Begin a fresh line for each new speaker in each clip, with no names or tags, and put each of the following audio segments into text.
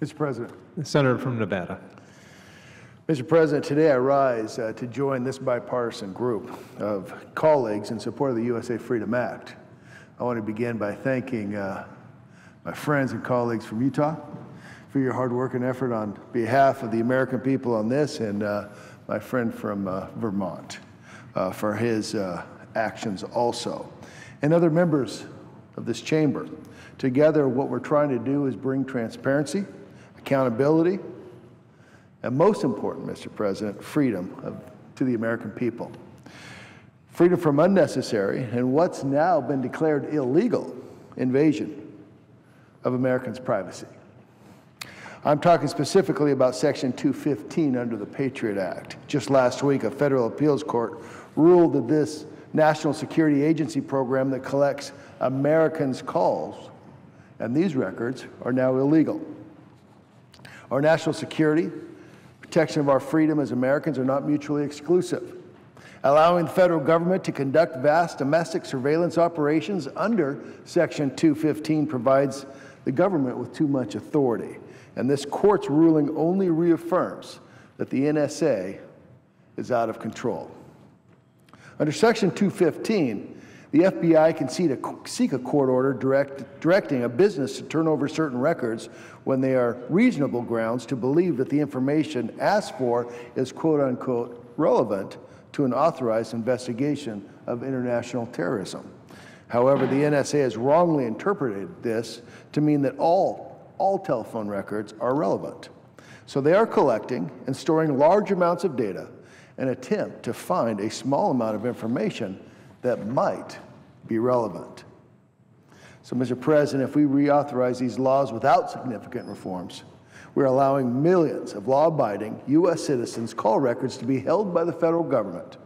Mr. President.
The Senator from Nevada.
Mr. President, today I rise to join this bipartisan group of colleagues in support of the USA Freedom Act. I want to begin by thanking my friends and colleagues from Utah for your hard work and effort on behalf of the American people on this, and my friend from Vermont for his actions also, and other members of this chamber. Together, what we're trying to do is bring transparency, accountability, and most important, Mr. President, freedom to the American people. Freedom from unnecessary and what's now been declared illegal invasion of Americans' privacy. I'm talking specifically about Section 215 under the Patriot Act. Just last week, a federal appeals court ruled that this national security agency program that collects Americans' calls, and these records, are now illegal. Our national security, protection of our freedom as Americans are not mutually exclusive. Allowing the federal government to conduct vast domestic surveillance operations under Section 215 provides the government with too much authority. And this court's ruling only reaffirms that the NSA is out of control. Under Section 215, the FBI can seek a court order directing a business to turn over certain records when they are reasonable grounds to believe that the information asked for is quote-unquote relevant to an authorized investigation of international terrorism. However, the NSA has wrongly interpreted this to mean that all telephone records are relevant. So they are collecting and storing large amounts of data in an attempt to find a small amount of information that might be relevant. So, Mr. President, if we reauthorize these laws without significant reforms, we're allowing millions of law-abiding U.S. citizens' call records to be held by the federal government.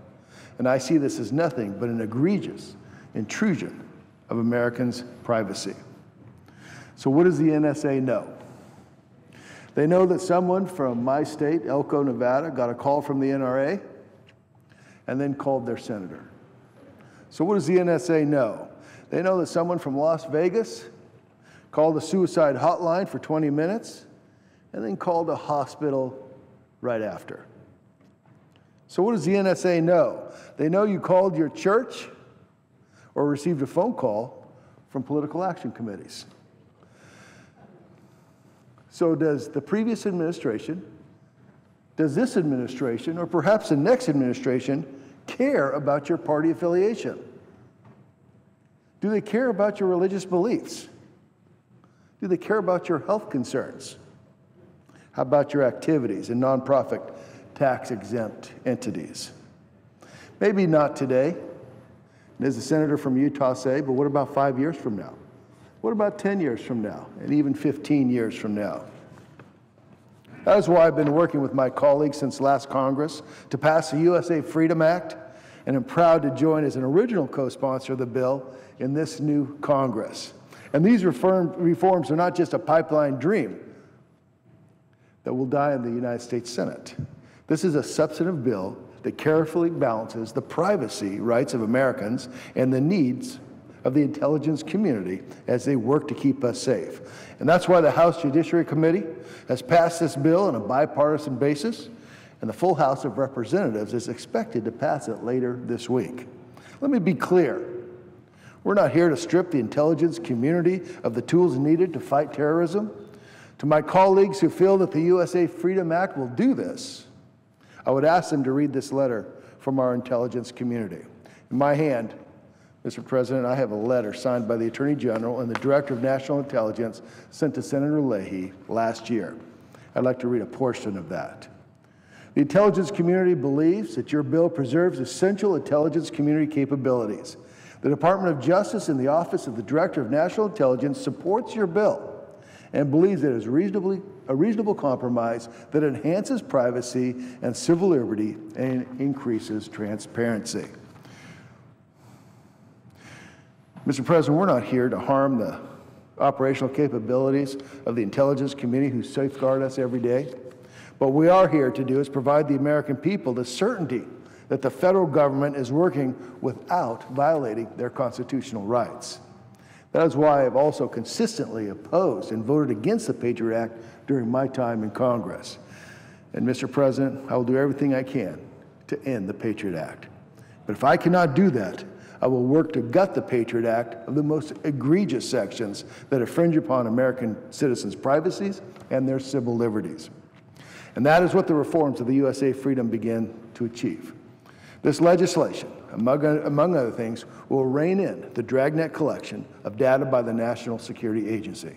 And I see this as nothing but an egregious intrusion of Americans' privacy. So what does the NSA know? They know that someone from my state, Elko, Nevada, got a call from the NRA and then called their senator. So what does the NSA know? They know that someone from Las Vegas called a suicide hotline for 20 minutes and then called a hospital right after. So what does the NSA know? They know you called your church or received a phone call from political action committees. So does the previous administration, does this administration, or perhaps the next administration, care about your party affiliation? Do they care about your religious beliefs? Do they care about your health concerns? How about your activities in nonprofit tax-exempt entities? Maybe not today, as the senator from Utah say, but what about 5 years from now? What about 10 years from now, and even 15 years from now? That is why I've been working with my colleagues since last Congress to pass the USA Freedom Act, and I'm proud to join as an original co-sponsor of the bill in this new Congress. And these reforms are not just a pipeline dream that will die in the United States Senate. This is a substantive bill that carefully balances the privacy rights of Americans and the needs of the intelligence community as they work to keep us safe. And that's why the House Judiciary Committee has passed this bill on a bipartisan basis, and the full House of Representatives is expected to pass it later this week. Let me be clear. We're not here to strip the intelligence community of the tools needed to fight terrorism. To my colleagues who feel that the USA Freedom Act will do this, I would ask them to read this letter from our intelligence community. In my hand, Mr. President, I have a letter signed by the Attorney General and the Director of National Intelligence sent to Senator Leahy last year. I'd like to read a portion of that. The intelligence community believes that your bill preserves essential intelligence community capabilities. The Department of Justice and the Office of the Director of National Intelligence supports your bill and believes that it is a reasonable compromise that enhances privacy and civil liberty and increases transparency. Mr. President, we're not here to harm the operational capabilities of the intelligence community who safeguard us every day. What we are here to do is provide the American people the certainty that the federal government is working without violating their constitutional rights. That is why I've also consistently opposed and voted against the Patriot Act during my time in Congress. And Mr. President, I will do everything I can to end the Patriot Act. But if I cannot do that, I will work to gut the Patriot Act of the most egregious sections that infringe upon American citizens' privacies and their civil liberties. And that is what the reforms of the USA Freedom begin to achieve. This legislation, among other things, will rein in the dragnet collection of data by the National Security Agency.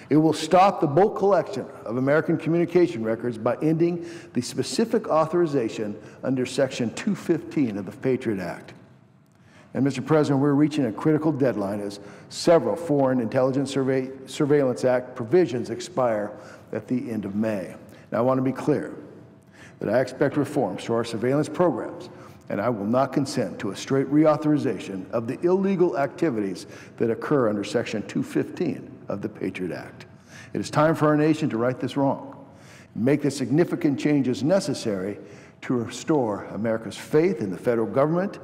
It will stop the bulk collection of American communication records by ending the specific authorization under Section 215 of the Patriot Act. And Mr. President, we're reaching a critical deadline as several Foreign Intelligence Surveillance Act provisions expire at the end of May. Now, I want to be clear that I expect reforms to our surveillance programs, and I will not consent to a straight reauthorization of the illegal activities that occur under Section 215 of the Patriot Act. It is time for our nation to right this wrong, and make the significant changes necessary to restore America's faith in the federal government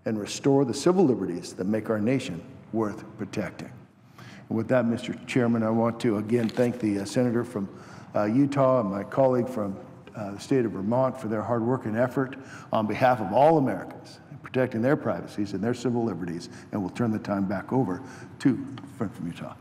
and restore the civil liberties that make our nation worth protecting. And with that, Mr. Chairman, I want to again thank the Senator from Utah and my colleague from the state of Vermont for their hard work and effort on behalf of all Americans in protecting their privacies and their civil liberties, and we'll turn the time back over to the friend from Utah.